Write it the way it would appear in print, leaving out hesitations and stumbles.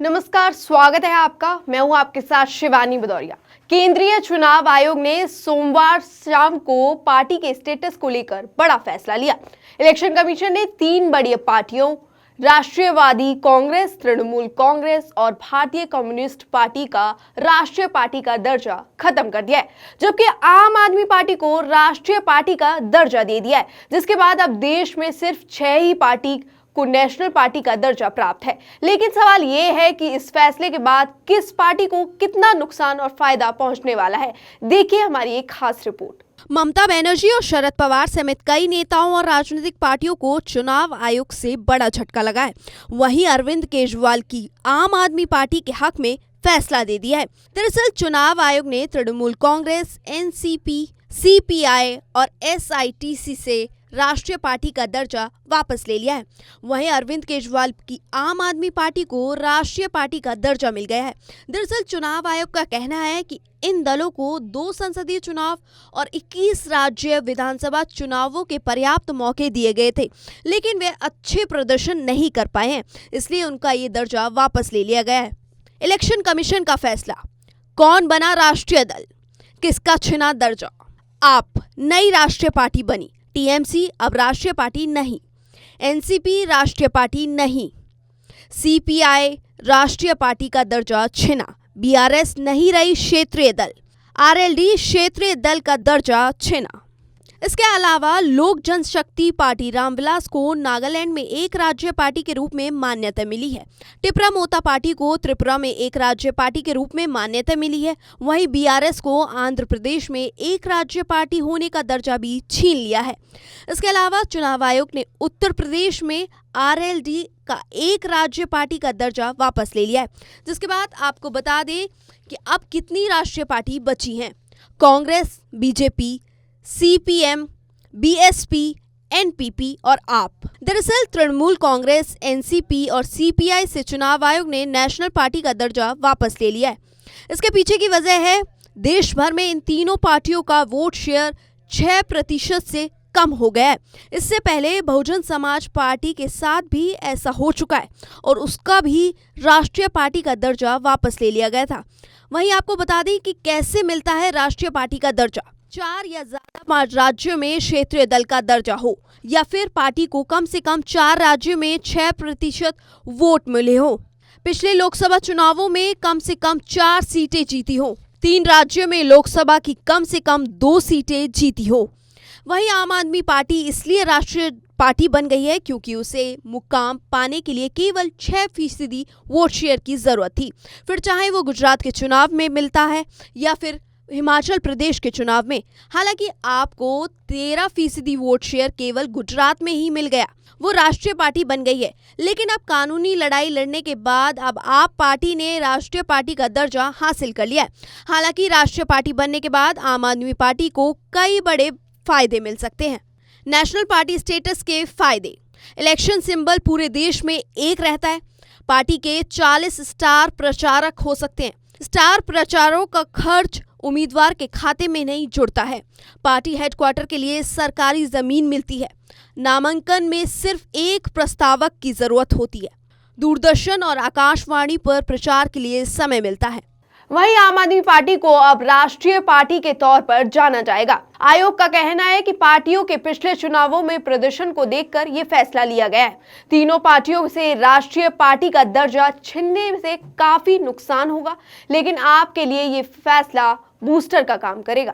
नमस्कार, स्वागत है आपका। मैं हूं आपके साथ शिवानी भदौरिया। केंद्रीय चुनाव आयोग ने सोमवार शाम को पार्टी के स्टेटस को लेकर बड़ा फैसला लिया। इलेक्शन कमीशन ने 3 बड़ी पार्टियों राष्ट्रीयवादी कांग्रेस, तृणमूल कांग्रेस और भारतीय कम्युनिस्ट पार्टी का राष्ट्रीय पार्टी का दर्जा खत्म कर दिया है, जबकि आम आदमी पार्टी को राष्ट्रीय पार्टी का दर्जा दे दिया है, जिसके बाद अब देश में सिर्फ 6 ही पार्टी को नेशनल पार्टी का दर्जा प्राप्त है। लेकिन सवाल यह है कि इस फैसले के बाद किस पार्टी को कितना नुकसान और फायदा पहुंचने वाला है। देखिए हमारी एक खास रिपोर्ट। ममता बनर्जी और शरद पवार समेत कई नेताओं और राजनीतिक पार्टियों को चुनाव आयोग से बड़ा झटका लगा है। वहीं अरविंद केजरीवाल की आम आदमी पार्टी के हक में फैसला दे दिया है। दरअसल चुनाव आयोग ने तृणमूल कांग्रेस, एनसीपी, सीपीआई और एसआईटीसी से राष्ट्रीय पार्टी का दर्जा वापस ले लिया है। वहीं अरविंद केजरीवाल की आम आदमी पार्टी को राष्ट्रीय पार्टी का दर्जा मिल गया है। दरअसल चुनाव आयोग का कहना है कि इन दलों को 2 संसदीय चुनाव और 21 राज्य विधानसभा चुनावों के पर्याप्त मौके दिए गए थे, लेकिन वे अच्छे प्रदर्शन नहीं कर पाए हैं, इसलिए उनका ये दर्जा वापस ले लिया गया है। इलेक्शन कमीशन का फैसला। कौन बना राष्ट्रीय दल, किसका छिना दर्जा? आप नई राष्ट्रीय पार्टी बनी। टीएमसी अब राष्ट्रीय पार्टी नहीं, एनसीपी राष्ट्रीय पार्टी नहीं, सीपीआई राष्ट्रीय पार्टी का दर्जा छिना, बीआरएस नहीं रही क्षेत्रीय दल, आरएलडी क्षेत्रीय दल का दर्जा छिना। इसके अलावा लोक जनशक्ति पार्टी रामविलास को नागालैंड में एक राज्य पार्टी के रूप में मान्यता मिली है। टिपरा मोता पार्टी को त्रिपुरा में एक राज्य पार्टी के रूप में मान्यता मिली है। वहीं बीआरएस को आंध्र प्रदेश में एक राज्य पार्टी होने का दर्जा भी छीन लिया है। इसके अलावा चुनाव आयोग ने उत्तर प्रदेश में आरएलडी का एक राज्य पार्टी का दर्जा वापस ले लिया है। जिसके बाद आपको बता दें कि अब कितनी राष्ट्रीय पार्टी बची हैं। Congress, BJP, CPM, BSP, NPP और आप। दरअसल तृणमूल कांग्रेस, एनसीपी और सीपीआई से चुनाव आयोग ने नेशनल पार्टी का दर्जा वापस ले लिया है। इसके पीछे की वजह है देश भर में इन तीनों पार्टियों का वोट शेयर 6% से कम हो गया है। इससे पहले बहुजन समाज पार्टी के साथ भी ऐसा हो चुका है और उसका भी राष्ट्रीय पार्टी का दर्जा वापस ले लिया गया था। वहीं आपको बता दें कि कैसे मिलता है राष्ट्रीय पार्टी का दर्जा। 4 या ज्यादा राज्यों में क्षेत्रीय दल का दर्जा हो, या फिर पार्टी को कम से कम 4 राज्यों में 6% वोट मिले हो, पिछले लोकसभा चुनावों में कम से कम 4 सीटें जीती हो, 3 राज्यों में लोकसभा की कम से कम 2 सीटें जीती हो। वहीं आम आदमी पार्टी इसलिए राष्ट्रीय पार्टी बन गई है क्योंकि उसे मुकाम पाने के लिए केवल 6% वोट शेयर की जरूरत थी, फिर चाहे वो गुजरात के चुनाव में मिलता है या फिर हिमाचल प्रदेश के चुनाव में। हालांकि आपको 13% वोट शेयर केवल गुजरात में ही मिल गया, वो राष्ट्रीय पार्टी बन गई है। लेकिन अब कानूनी लड़ाई लड़ने के बाद अब आप पार्टी ने राष्ट्रीय पार्टी का दर्जा हासिल कर लिया है। हालांकि राष्ट्रीय पार्टी बनने के बाद आम आदमी पार्टी को कई बड़े फायदे मिल सकते हैं। नेशनल पार्टी स्टेटस के फायदे। इलेक्शन सिंबल पूरे देश में एक रहता है। पार्टी के 40 स्टार प्रचारक हो सकते हैं। स्टार प्रचारकों का खर्च उम्मीदवार के खाते में नहीं जुड़ता है। पार्टी हेडक्वार्टर के लिए सरकारी जमीन मिलती है। नामांकन में सिर्फ एक प्रस्तावक की जरूरत होती है। दूरदर्शन और आकाशवाणी पर प्रचार के लिए समय मिलता है। वहीं आम आदमी पार्टी को अब राष्ट्रीय पार्टी के तौर पर जाना जाएगा। आयोग का कहना है कि पार्टियों के पिछले चुनावों में प्रदर्शन को देखकर यह फैसला लिया गया है। तीनों पार्टियों से राष्ट्रीय पार्टी का दर्जा छीनने से काफी नुकसान होगा, लेकिन आपके लिए यह फैसला बूस्टर का काम करेगा।